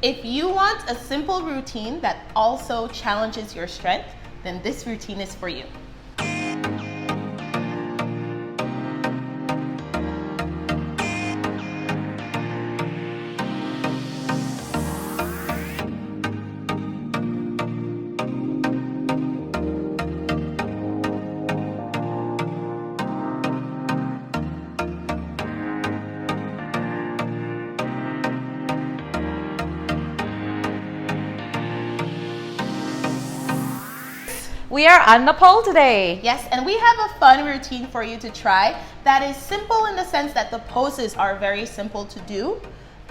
If you want a simple routine that also challenges your strength, then this routine is for you. We are on the pole today. Yes, and we have a fun routine for you to try that is simple in the sense that the poses are very simple to do,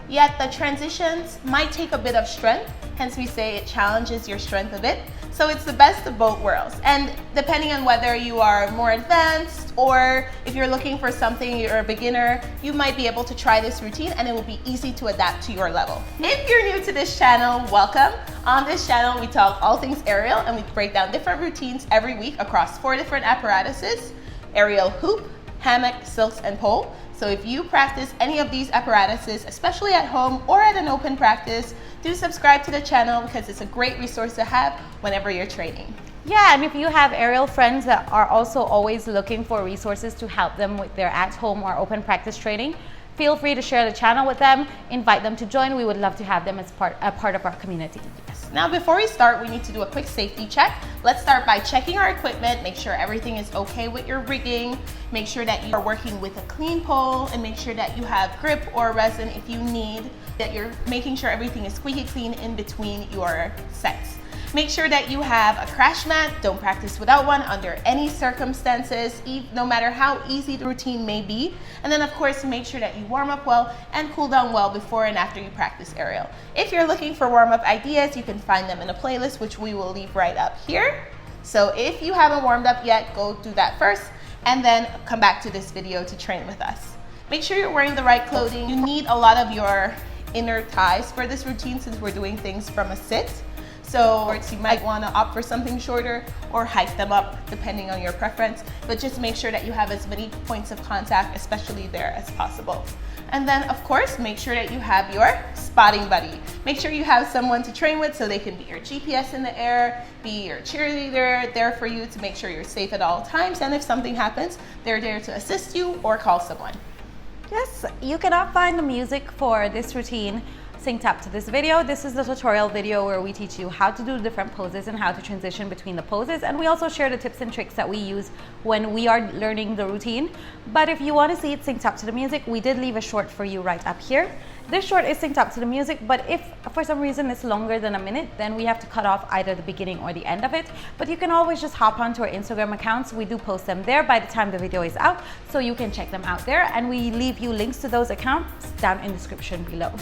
yet the transitions might take a bit of strength, hence we say it challenges your strength a bit. So it's the best of both worlds. And depending on whether you are more advanced or if you're looking for something, you're a beginner, you might be able to try this routine and it will be easy to adapt to your level. If you're new to this channel, welcome. On this channel, we talk all things aerial and we break down different routines every week across 4 different apparatuses: aerial hoop, hammock, silks, and pole. So if you practice any of these apparatuses, especially at home or at an open practice, do subscribe to the channel because it's a great resource to have whenever you're training. Yeah, and if you have aerial friends that are also always looking for resources to help them with their at-home or open practice training, feel free to share the channel with them, invite them to join. We would love to have them as a part of our community. Yes. Now before we start, we need to do a quick safety check. Let's start by checking our equipment, make sure everything is okay with your rigging, make sure that you are working with a clean pole, and make sure that you have grip or resin if you need, that you're making sure everything is squeaky clean in between your sets. Make sure that you have a crash mat. Don't practice without one under any circumstances, no matter how easy the routine may be. And then of course, make sure that you warm up well and cool down well before and after you practice aerial. If you're looking for warm-up ideas, you can find them in a playlist, which we will leave right up here. So if you haven't warmed up yet, go do that first and then come back to this video to train with us. Make sure you're wearing the right clothing. You need a lot of your inner thighs for this routine since we're doing things from a sit. So you might want to opt for something shorter or hike them up depending on your preference, but just make sure that you have as many points of contact, especially there, as possible. And then of course, make sure that you have your spotting buddy. Make sure you have someone to train with so they can be your GPS in the air, be your cheerleader, there for you to make sure you're safe at all times. And if something happens, they're there to assist you or call someone. Yes, you cannot find the music for this routine synced up to this video. This is the tutorial video where we teach you how to do different poses and how to transition between the poses, and we also share the tips and tricks that we use when we are learning the routine. But if you want to see it synced up to the music, we did leave a short for you right up here. This short is synced up to the music, but if for some reason it's longer than a minute, then we have to cut off either the beginning or the end of it. But you can always just hop onto our Instagram accounts. We do post them there by the time the video is out, so you can check them out there, and we leave you links to those accounts down in the description below.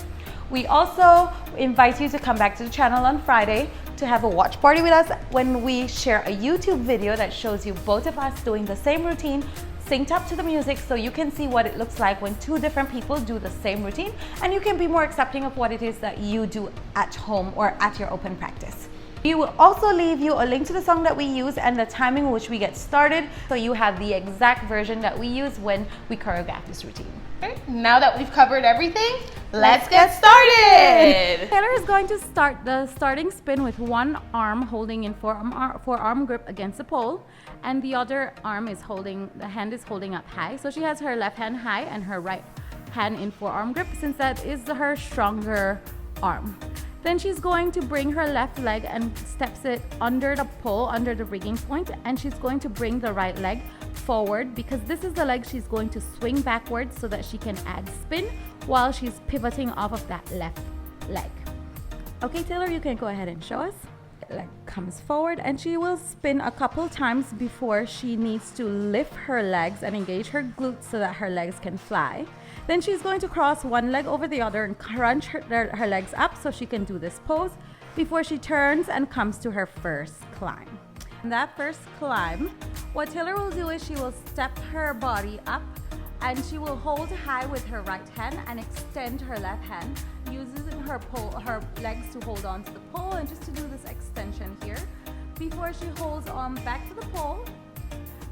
We also invite you to come back to the channel on Friday to have a watch party with us when we share a YouTube video that shows you both of us doing the same routine synced up to the music, so you can see what it looks like when 2 different people do the same routine, and you can be more accepting of what it is that you do at home or at your open practice. We will also leave you a link to the song that we use and the timing in which we get started, so you have the exact version that we use when we choreograph this routine. Okay, now that we've covered everything, let's get started! Taylor is going to start the starting spin with one arm holding in forearm grip against the pole, and the other arm is the hand is holding up high. So she has her left hand high and her right hand in forearm grip, since that is her stronger arm. Then she's going to bring her left leg and steps it under the pole, under the rigging point, and she's going to bring the right leg forward because this is the leg she's going to swing backwards so that she can add spin while she's pivoting off of that left leg. Okay, Taylor, you can go ahead and show us. Leg comes forward and she will spin a couple times before she needs to lift her legs and engage her glutes so that her legs can fly. Then she's going to cross one leg over the other and crunch her legs up so she can do this pose before she turns and comes to her first climb. In that first climb, what Taylor will do is she will step her body up and she will hold high with her right hand and extend her left hand, uses her legs to hold on to the pole and just to do this extension here before she holds on back to the pole,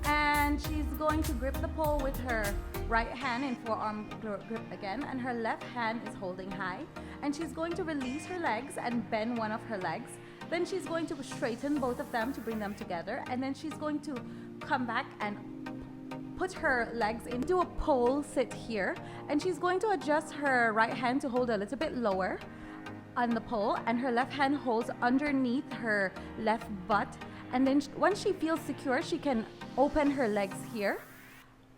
and she's going to grip the pole with her right hand in forearm grip again, and her left hand is holding high. And she's going to release her legs and bend one of her legs. Then she's going to straighten both of them to bring them together. And then she's going to come back and put her legs into a pole sit here. And she's going to adjust her right hand to hold a little bit lower on the pole, and her left hand holds underneath her left butt. And then once she feels secure, she can open her legs here,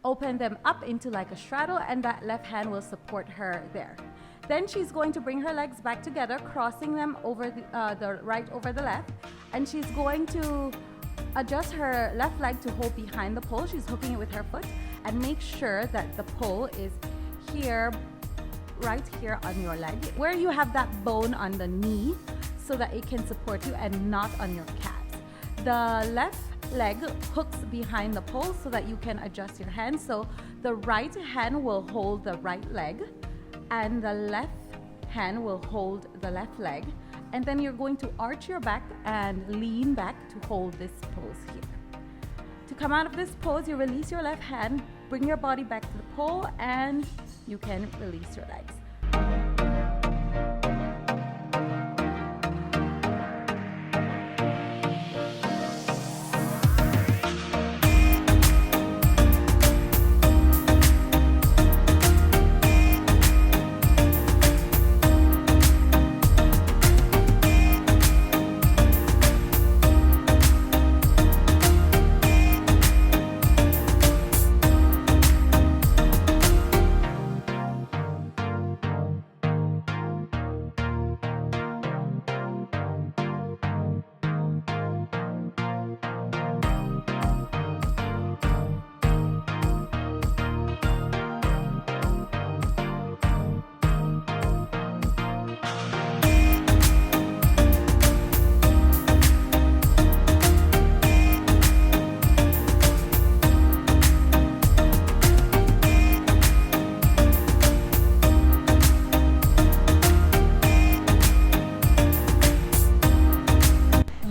open them up into like a straddle, and that left hand will support her there. Then she's going to bring her legs back together, crossing them over the right over the left, and she's going to adjust her left leg to hold behind the pole. She's hooking it with her foot, and make sure that the pole is here, right here on your leg, where you have that bone on the knee so that it can support you and not on your calves. The left leg hooks behind the pole so that you can adjust your hand. So the right hand will hold the right leg and the left hand will hold the left leg. And then you're going to arch your back and lean back to hold this pose here. To come out of this pose, you release your left hand, bring your body back to the pole, and you can release your legs.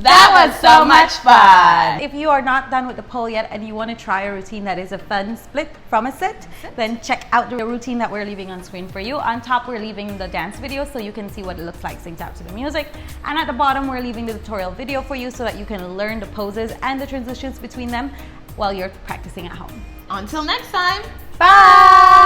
That was so much fun. If you are not done with the pole yet and you want to try a routine that is a fun split from a sit, then check out the routine that we're leaving on screen for you. On top, we're leaving the dance video so you can see what it looks like synced out to the music. And at the bottom, we're leaving the tutorial video for you so that you can learn the poses and the transitions between them while you're practicing at home. Until next time, bye!